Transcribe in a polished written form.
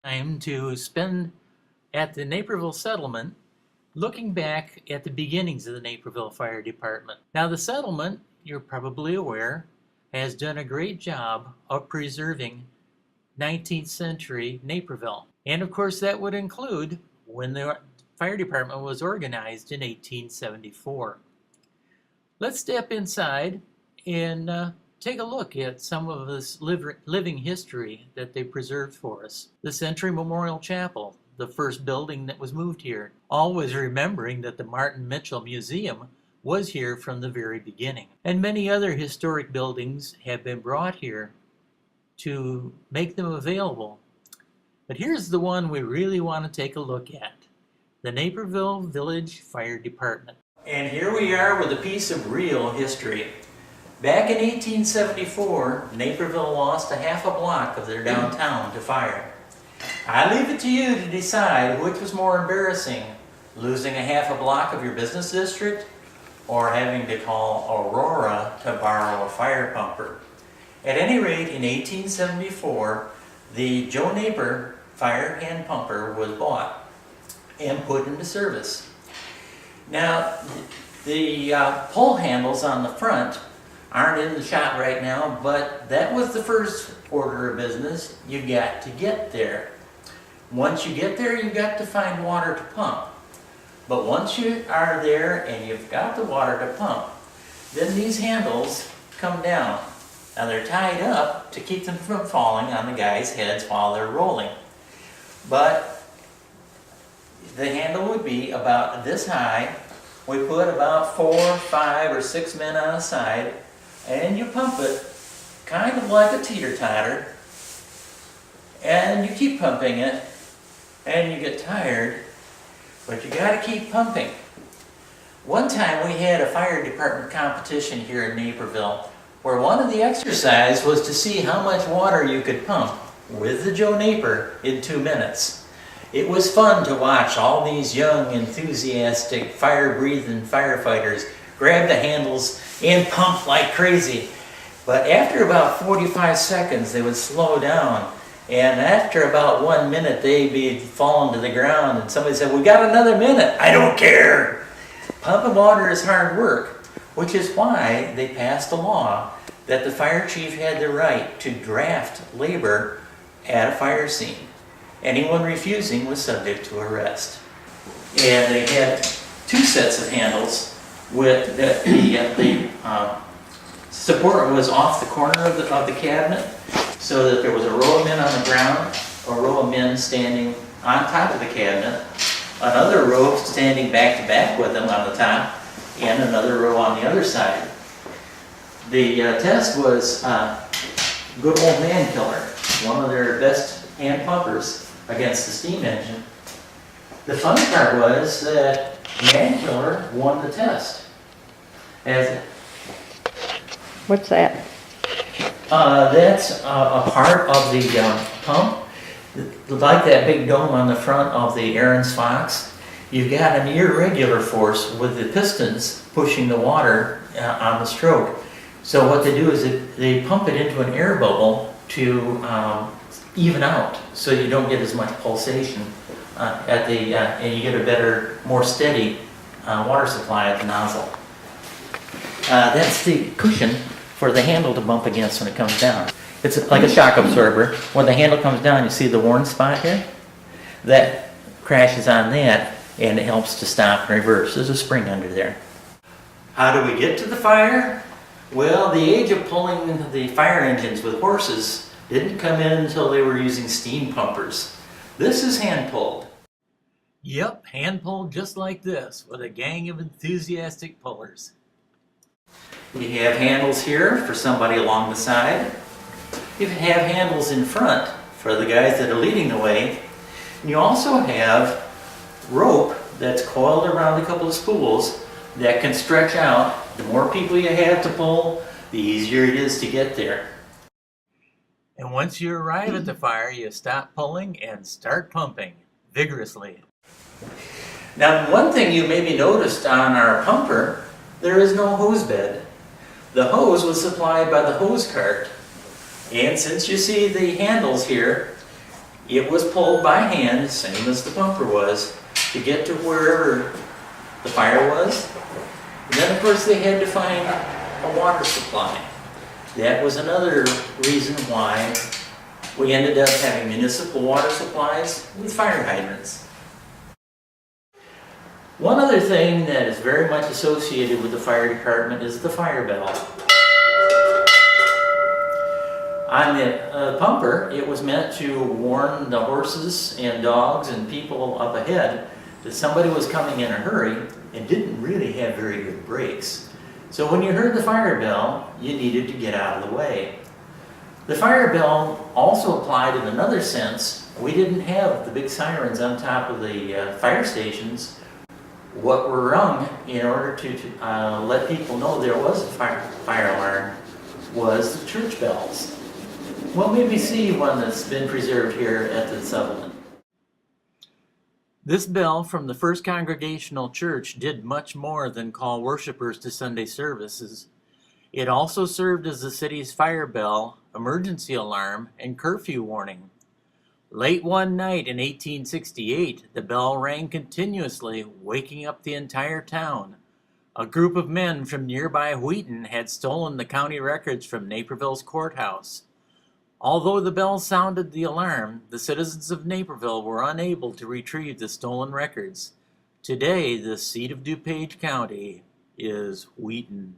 Time to spend at the Naperville Settlement looking back at the beginnings of the Naperville Fire Department. Now the settlement, you're probably aware, has done a great job of preserving 19th century Naperville. And of course that would include when the fire department was organized in 1874. Let's step inside and take a look at some of this living history that they preserved for us. The Century Memorial Chapel, the first building that was moved here. Always remembering that the Martin Mitchell Museum was here from the very beginning. And many other historic buildings have been brought here to make them available. But here's the one we really want to take a look at. The Naperville Village Fire Department. And here we are with a piece of real history. Back in 1874, Naperville lost a half a block of their downtown to fire. I leave it to you to decide which was more embarrassing, losing a half a block of your business district or having to call Aurora to borrow a fire pumper. At any rate, in 1874, the Joe Naper fire hand pumper was bought and put into service. Now, the pull handles on the front aren't in the shop right now, but that was the first order of business. You got to get there. Once you get there, you've got to find water to pump. But once you are there and you've got the water to pump, then these handles come down. Now they're tied up to keep them from falling on the guys' heads while they're rolling. But the handle would be about this high. We put about 4, 5, or 6 men on a side, and you pump it kind of like a teeter-totter, and you keep pumping it, and you get tired, but you got to keep pumping. One time we had a fire department competition here in Naperville where one of the exercises was to see how much water you could pump with the Joe Naper in 2 minutes. It was fun to watch all these young, enthusiastic, fire-breathing firefighters grab the handles and pump like crazy. But after about 45 seconds, they would slow down. And after about 1 minute, they'd be falling to the ground. And somebody said, "We got another minute." "I don't care." Pumping water is hard work, which is why they passed a law that the fire chief had the right to draft labor at a fire scene. Anyone refusing was subject to arrest. And they had 2 sets of handles with the support was off the corner of the cabinet, so that there was a row of men on the ground, a row of men standing on top of the cabinet, another row standing back to back with them on the top, and another row on the other side. The test was Good Old Man Killer, one of their best hand pumpers against the steam engine. The funny part was that Man Killer won the test. What's that? That's a part of the pump, like that big dome on the front of the Aaron's Fox. You've got an irregular force with the pistons pushing the water on the stroke. So what they do is they pump it into an air bubble to even out, so you don't get as much pulsation and you get a better, more steady water supply at the nozzle. That's the cushion for the handle to bump against when it comes down. It's like a shock absorber. When the handle comes down, you see the worn spot here? That crashes on that, and it helps to stop and reverse. There's a spring under there. How do we get to the fire? Well, the age of pulling the fire engines with horses didn't come in until they were using steam pumpers. This is hand-pulled. Yep, hand-pulled just like this, with a gang of enthusiastic pullers. You have handles here for somebody along the side. You have handles in front for the guys that are leading the way. And you also have rope that's coiled around a couple of spools that can stretch out. The more people you have to pull, the easier it is to get there. And once you arrive at the fire, you stop pulling and start pumping vigorously. Now, one thing you maybe noticed on our pumper, there is no hose bed. The hose was supplied by the hose cart. And since you see the handles here, It was pulled by hand, same as the pumper was, to get to wherever the fire was. And then of course they had to find a water supply. That was another reason why we ended up having municipal water supplies with fire hydrants. One other thing that is very much associated with the fire department is the fire bell. On the pumper, it was meant to warn the horses and dogs and people up ahead that somebody was coming in a hurry and didn't really have very good brakes. So when you heard the fire bell, you needed to get out of the way. The fire bell also applied in another sense. We didn't have the big sirens on top of the fire stations. What were rung in order to let people know there was a fire alarm was the church bells. Well, maybe see one that's been preserved here at the settlement. This bell from the First Congregational Church did much more than call worshipers to Sunday services. It also served as the city's fire bell, emergency alarm, and curfew warning. Late one night in 1868, the bell rang continuously, waking up the entire town. A group of men from nearby Wheaton had stolen the county records from Naperville's courthouse. Although the bell sounded the alarm, the citizens of Naperville were unable to retrieve the stolen records. Today, the seat of DuPage County is Wheaton.